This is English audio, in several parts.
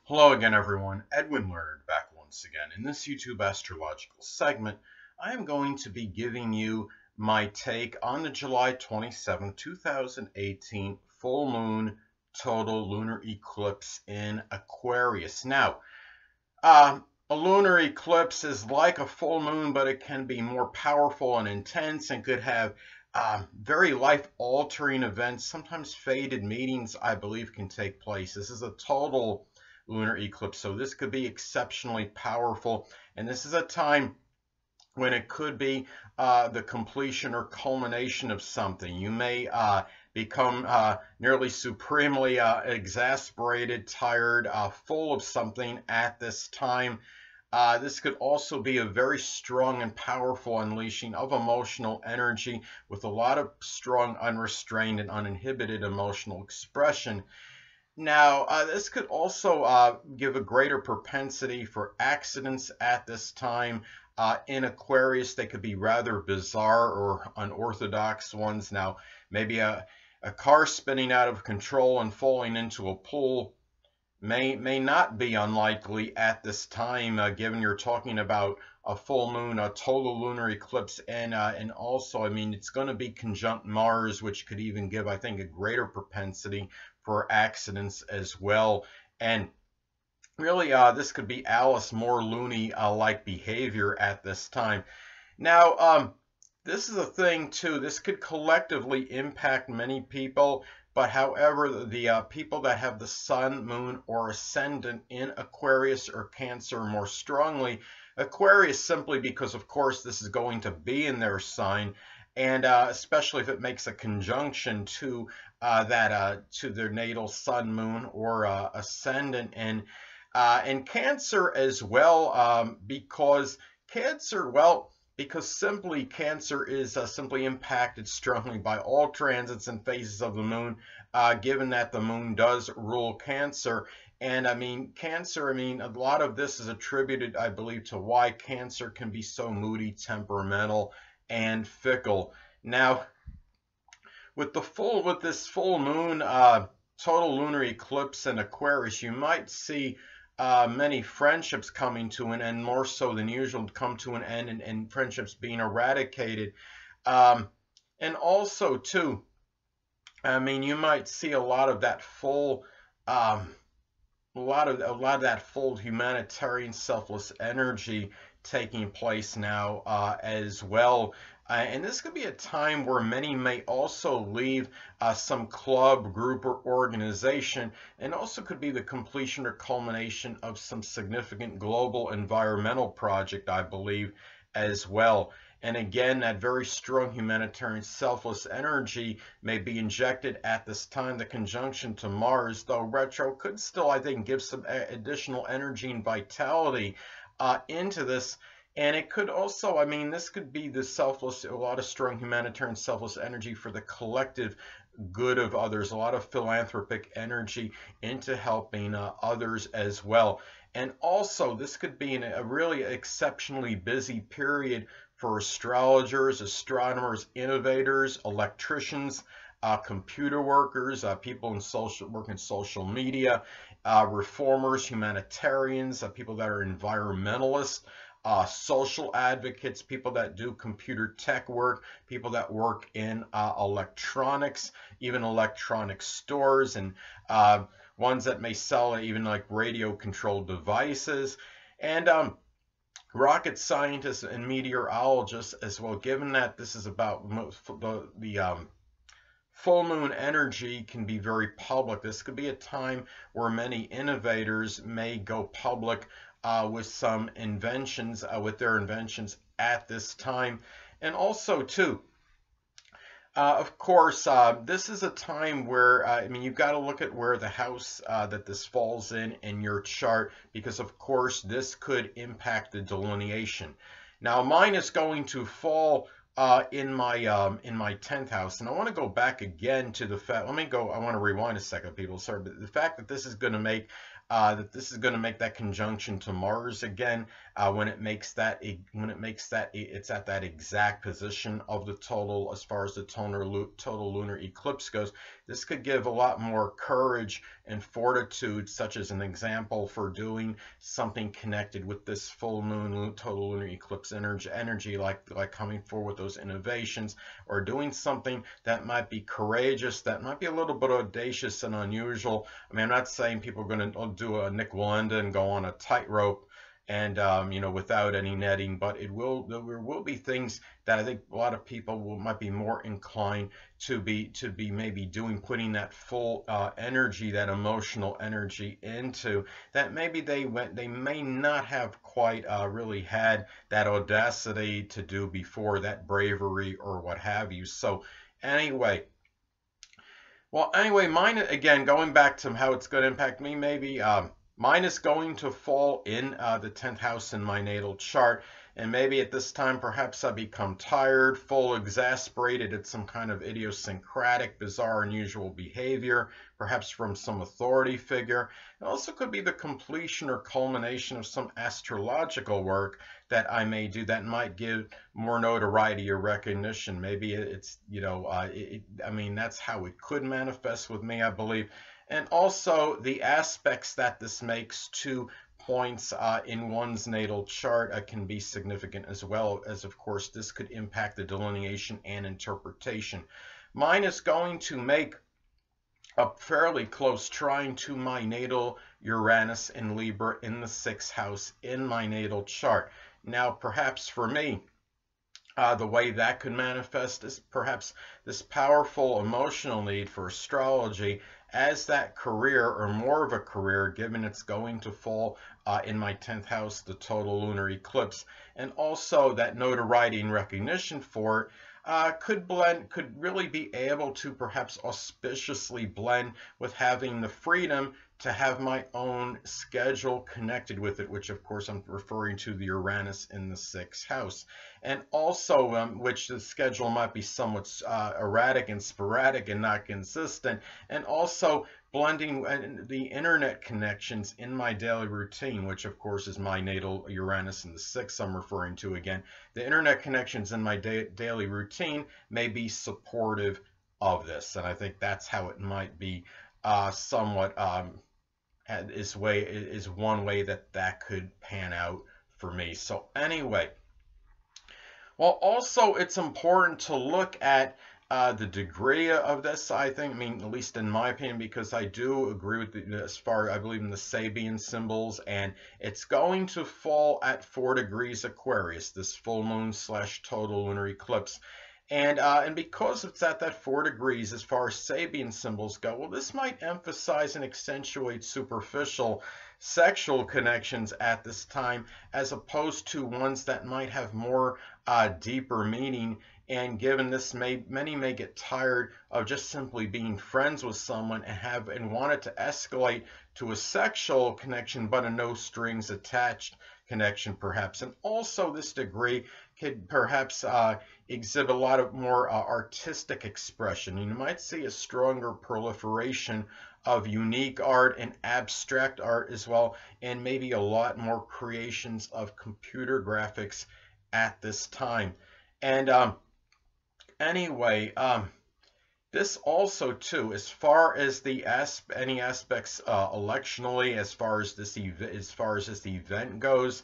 Hello again, everyone. Edwin Learnard back once again. In this YouTube astrological segment, I am going to be giving you my take on the July 27th, 2018 full moon total lunar eclipse in Aquarius. Now, a lunar eclipse is like a full moon, but it can be more powerful and intense and could have very life-altering events. Sometimes fated meetings, I believe, can take place. This is a total lunar eclipse, so this could be exceptionally powerful, and this is a time when it could be the completion or culmination of something. You may become nearly supremely exasperated, tired, full of something at this time. This could also be a very strong and powerful unleashing of emotional energy with a lot of strong, unrestrained, and uninhibited emotional expression. Now, this could also give a greater propensity for accidents at this time. In Aquarius, they could be rather bizarre or unorthodox ones. Now, maybe a car spinning out of control and falling into a pool may not be unlikely at this time, given you're talking about a full moon, a total lunar eclipse, and also, I mean, it's going to be conjunct Mars, which could even give, I think, a greater propensity for accidents as well. And really, this could be Alice more loony like behavior at this time. Now, this is a thing too. This could collectively impact many people. But however, the people that have the sun, moon, or ascendant in Aquarius or Cancer more strongly, Aquarius simply because, of course, this is going to be in their sign, and especially if it makes a conjunction to to their natal sun, moon, or ascendant, and Cancer as well, because Cancer, well, because simply Cancer is simply impacted strongly by all transits and phases of the moon, given that the moon does rule Cancer. And I mean, Cancer, I mean, a lot of this is attributed, I believe, to why Cancer can be so moody, temperamental, and fickle. Now, with this full moon total lunar eclipse in Aquarius, you might see many friendships coming to an end, more so than usual, come to an end, and friendships being eradicated. And also, too, I mean, you might see a lot of that full, a lot of that full humanitarian, selfless energy taking place now as well. And this could be a time where many may also leave some club, group, or organization, and also could be the completion or culmination of some significant global environmental project, I believe, as well. And again, that very strong humanitarian selfless energy may be injected at this time. The conjunction to Mars, though retro, could still, I think, give some additional energy and vitality into this. And it could also, I mean, this could be the selfless, a lot of strong humanitarian selfless energy for the collective good of others, a lot of philanthropic energy into helping others as well. And also, this could be a really exceptionally busy period for astrologers, astronomers, innovators, electricians, computer workers, people in work in social media, reformers, humanitarians, people that are environmentalists, social advocates, people that do computer tech work, people that work in electronics, even electronic stores, and ones that may sell even like radio controlled devices, and rocket scientists and meteorologists as well, given that this is about the full moon energy can be very public. This could be a time where many innovators may go public with some inventions, with their inventions at this time. And also, too, of course, this is a time where, I mean, you've got to look at where the house that this falls in your chart, because, of course, this could impact the delineation. Now, mine is going to fall in my 10th house, and I want to go back again to the fact. I want to rewind a second, people. Sorry, but the fact that this is going to make that conjunction to Mars again, when it makes that it's at that exact position of the total, as far as the total lunar eclipse goes. this could give a lot more courage and fortitude, such as an example for doing something connected with this full moon total lunar eclipse energy, like coming forward with those innovations, or doing something that might be courageous, that might be a little bit audacious and unusual. I mean, I'm not saying people are going to do a Nick Walenda and go on a tightrope and you know, without any netting, but there will be things that I think a lot of people might be more inclined to be maybe putting that full energy, that emotional energy into, that maybe they may not have quite really had that audacity to do before, that bravery or what have you. So anyway, mine, again, going back to how it's going to impact me, maybe mine is going to fall in the 10th house in my natal chart, and maybe at this time perhaps I become tired, full, exasperated at some kind of idiosyncratic, bizarre, unusual behavior, perhaps from some authority figure. It also could be the completion or culmination of some astrological work that I may do that might give more notoriety or recognition. Maybe it's, you know, I mean, that's how it could manifest with me, I believe. And also the aspects that this makes to points in one's natal chart can be significant, as well as, of course, this could impact the delineation and interpretation. Mine is going to make a fairly close trine to my natal Uranus in Libra in the 6th house in my natal chart. Now, perhaps for me, the way that could manifest is perhaps this powerful emotional need for astrology as that career, or more of a career, given it's going to fall in my 10th house, the total lunar eclipse, and also that notoriety and recognition for it could really be able to perhaps auspiciously blend with having the freedom to have my own schedule connected with it, which of course I'm referring to the Uranus in the 6th house. And also, which the schedule might be somewhat erratic and sporadic and not consistent, and also blending the internet connections in my daily routine, which of course is my natal Uranus in the 6th I'm referring to again. The internet connections in my daily routine may be supportive of this, and I think that's how it might be somewhat is one way that could pan out for me. So anyway, well, also it's important to look at the degree of this, I think, I mean, at least in my opinion, because I do agree with as far, I believe in the Sabian symbols, and it's going to fall at 4 degrees Aquarius, this full moon / total lunar eclipse. And because it's at that 4 degrees as far as Sabian symbols go, well, this might emphasize and accentuate superficial sexual connections at this time, as opposed to ones that might have more deeper meaning. And given this, many may get tired of just simply being friends with someone and want it to escalate to a sexual connection, but a no strings attached connection perhaps. And also this degree could perhaps exhibit a lot of more artistic expression. You might see a stronger proliferation of unique art and abstract art as well, and maybe a lot more creations of computer graphics at this time. And anyway, this also too, as far as the any aspects electionally, as far as this event goes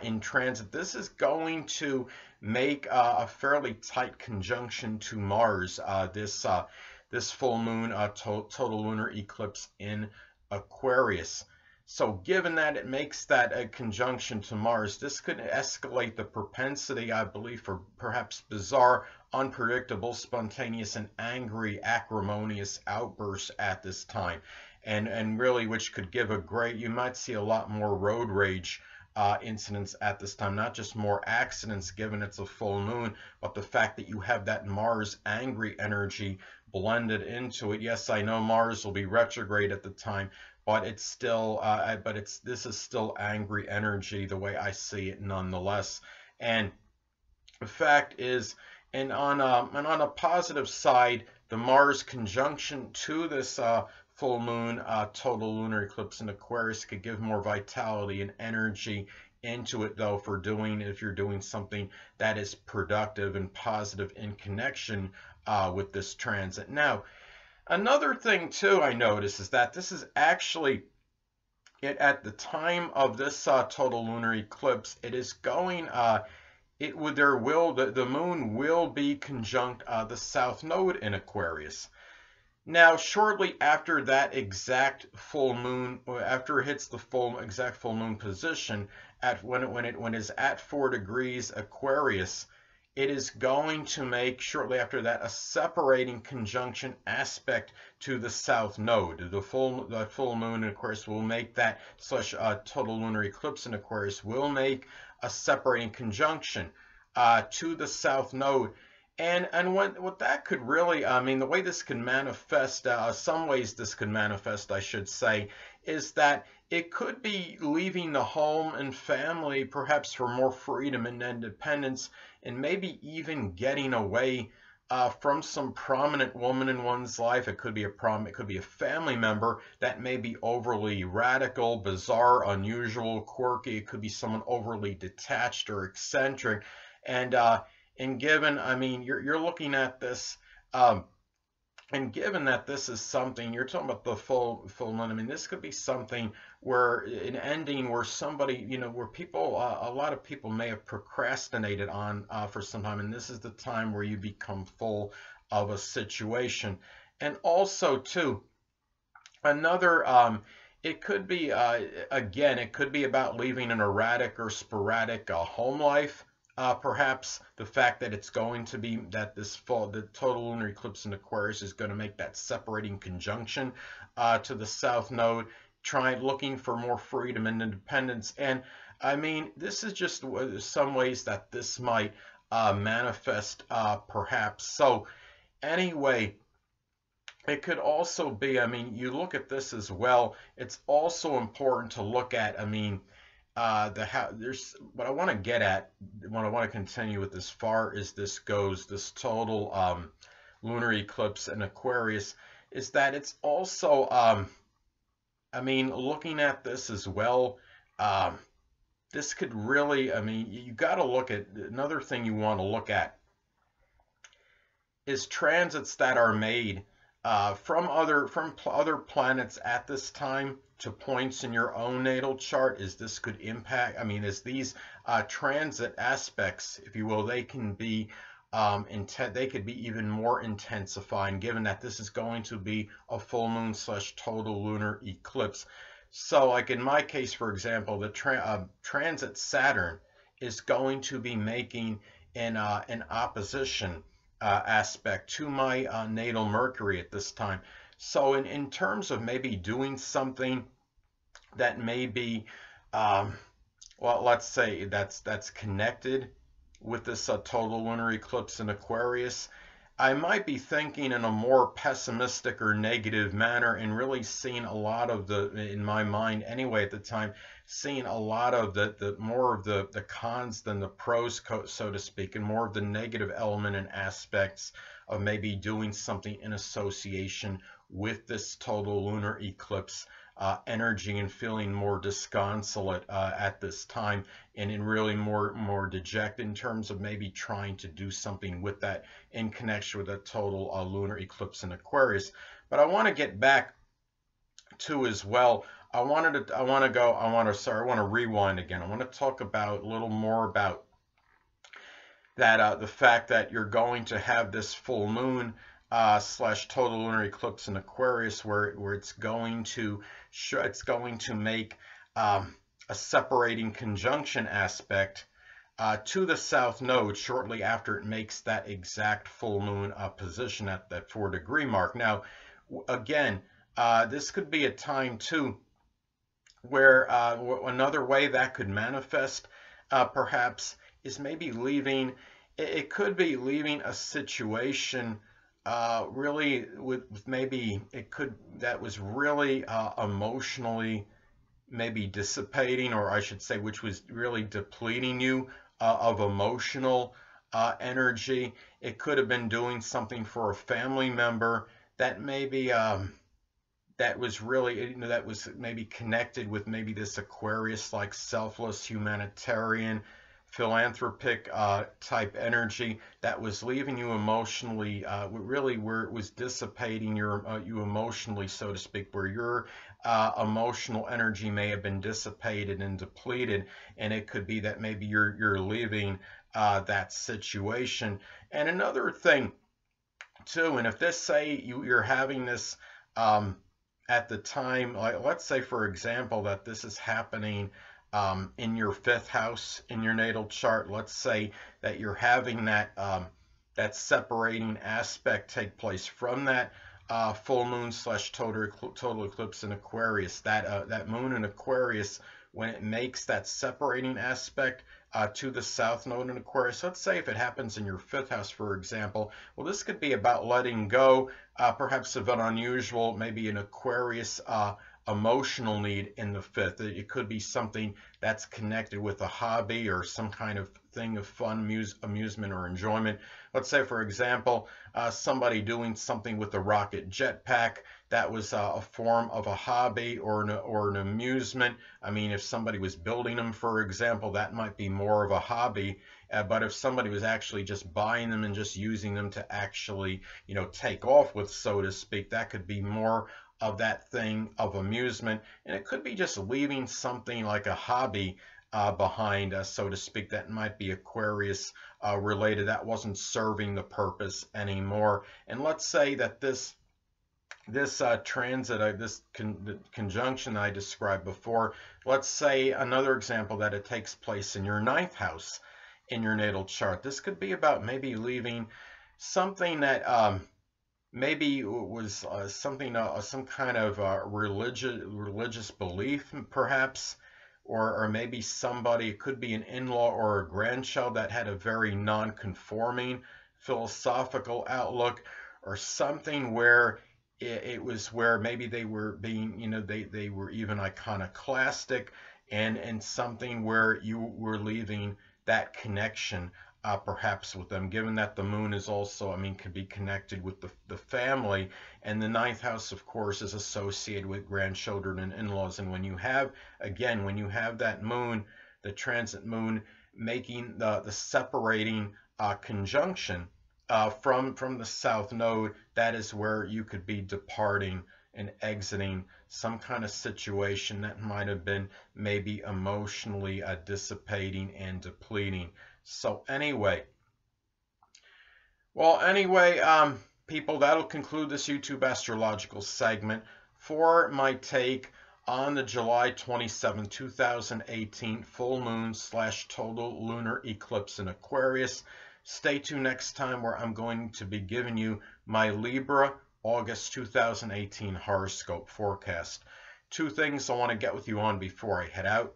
in transit, this is going to make a fairly tight conjunction to Mars. This full moon total lunar eclipse in Aquarius. So given that it makes that a conjunction to Mars, this could escalate the propensity, I believe, for perhaps bizarre, unpredictable, spontaneous, and angry, acrimonious outbursts at this time. And really, which could give you might see a lot more road rage incidents at this time, not just more accidents given it's a full moon, but the fact that you have that Mars angry energy blended into it. Yes, I know Mars will be retrograde at the time, but it's still this is still angry energy the way I see it nonetheless. And the fact is, and on a positive side, the Mars conjunction to this full moon total lunar eclipse in Aquarius could give more vitality and energy into it, though, if you're doing something that is productive and positive in connection with this transit. Now, Another thing too I noticed is that this is actually at the time of this total lunar eclipse, it is going it would there will the moon will be conjunct the south node in Aquarius. Now, shortly after that exact full moon, after it hits the exact full moon position, at when it is at 4 degrees Aquarius, it is going to make shortly after that a separating conjunction aspect to the south node. The full moon in Aquarius will make that such a total lunar eclipse in Aquarius will make a separating conjunction to the south node. And what that could really, I mean, the way this can manifest, some ways this could manifest, I should say, is that it could be leaving the home and family, perhaps for more freedom and independence, and maybe even getting away from some prominent woman in one's life. It could be it could be a family member that may be overly radical, bizarre, unusual, quirky. It could be someone overly detached or eccentric, and given, I mean, you're looking at this, and given that this is something you're talking about the full moon, I mean, this could be something where an ending where somebody, you know, where people, a lot of people may have procrastinated on for some time, and this is the time where you become full of a situation. And also, too, another, it could be, again, it could be about leaving an erratic or sporadic home life. Perhaps the fact that it's going to be that this fall, the total lunar eclipse in Aquarius is going to make that separating conjunction to the south node, looking for more freedom and independence. And I mean, this is just some ways that this might manifest, perhaps. So anyway, it could also be, I mean, you look at this as well. It's also important to look at, I mean, there's what I want to get at, what I want to continue with as far as this goes, this total lunar eclipse in Aquarius, is that it's also, I mean, looking at this as well, this could really, I mean, you got to look at, another thing you want to look at is transits that are made from other planets at this time to points in your own natal chart. Is this could impact, I mean, is these transit aspects, if you will, they can be they could be even more intensifying, given that this is going to be a full moon / total lunar eclipse. So like in my case, for example, the transit Saturn is going to be making an opposition aspect to my natal Mercury at this time. So in terms of maybe doing something that may be, well, let's say that's connected with this total lunar eclipse in Aquarius, I might be thinking in a more pessimistic or negative manner and really seeing a lot of in my mind anyway at the time, seeing a lot of more of the cons than the pros, so to speak, and more of the negative element and aspects of maybe doing something in association with this total lunar eclipse energy, and feeling more disconsolate at this time, and in really more dejected in terms of maybe trying to do something with that in connection with a total lunar eclipse in Aquarius. But I want to get back to as well. I want to rewind again. I want to talk about a little more about that the fact that you're going to have this full moon / total lunar eclipse in Aquarius, where it's going to make a separating conjunction aspect to the south node shortly after it makes that exact full moon position at that 4-degree mark. Now, again, this could be a time too where another way that could manifest perhaps is maybe leaving. It could be leaving a situation really with maybe that was really emotionally maybe dissipating, or I should say, which was really depleting you of emotional energy. It could have been doing something for a family member that maybe that was really, you know, that was maybe connected with maybe this Aquarius like selfless humanitarian philanthropic type energy that was leaving you emotionally, really where it was dissipating you emotionally, so to speak, where your emotional energy may have been dissipated and depleted, and it could be that maybe you're leaving that situation. And another thing too, and if this say you're having this at the time, like let's say for example that this is happening in your fifth house in your natal chart. Let's say that you're having that separating aspect take place from that full moon slash total eclipse in Aquarius. That moon in Aquarius, when it makes that separating aspect to the south node in Aquarius. Let's say if it happens in your fifth house, for example, well, this could be about letting go, perhaps of an unusual, maybe an Aquarius emotional need in the fifth. It could be something that's connected with a hobby or some kind of thing of fun, amusement, or enjoyment. Let's say, for example, somebody doing something with a rocket jetpack. That was a form of a hobby or an amusement. I mean, if somebody was building them, for example, that might be more of a hobby. But if somebody was actually just buying them and just using them to actually, take off with, so to speak, that could be more of that thing of amusement. And it could be just leaving something like a hobby behind, so to speak, that might be Aquarius related, that wasn't serving the purpose anymore. And let's say that this transit, conjunction that I described before, let's say another example that it takes place in your ninth house in your natal chart. This could be about maybe leaving something that maybe was something, some kind of religious belief, perhaps, or maybe somebody, it could be an in-law or a grandchild that had a very non-conforming philosophical outlook, or something where it was where maybe they were being, they were even iconoclastic, and something where you were leaving that connection perhaps with them, given that the moon is also, could be connected with the family, and the ninth house, of course, is associated with grandchildren and in-laws. And when you have, again, when you have that moon, the transit moon, making the separating conjunction from the south node, that is where you could be departing and exiting some kind of situation that might have been maybe emotionally dissipating and depleting. So anyway, people, that'll conclude this YouTube astrological segment for my take on the July 27, 2018 full moon slash total lunar eclipse in Aquarius. Stay tuned next time, where I'm going to be giving you my Libra August 2018 horoscope forecast. Two things I want to get with you on before I head out.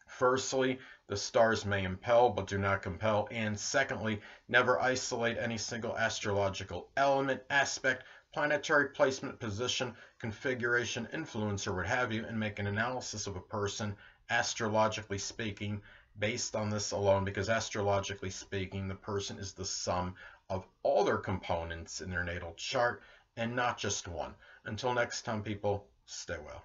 Firstly, the stars may impel but do not compel. And secondly, never isolate any single astrological element, aspect, planetary placement, position, configuration, influence, or what have you, and make an analysis of a person, astrologically speaking, based on this alone, because astrologically speaking, the person is the sum of all their components in their natal chart and not just one. Until next time, people, stay well.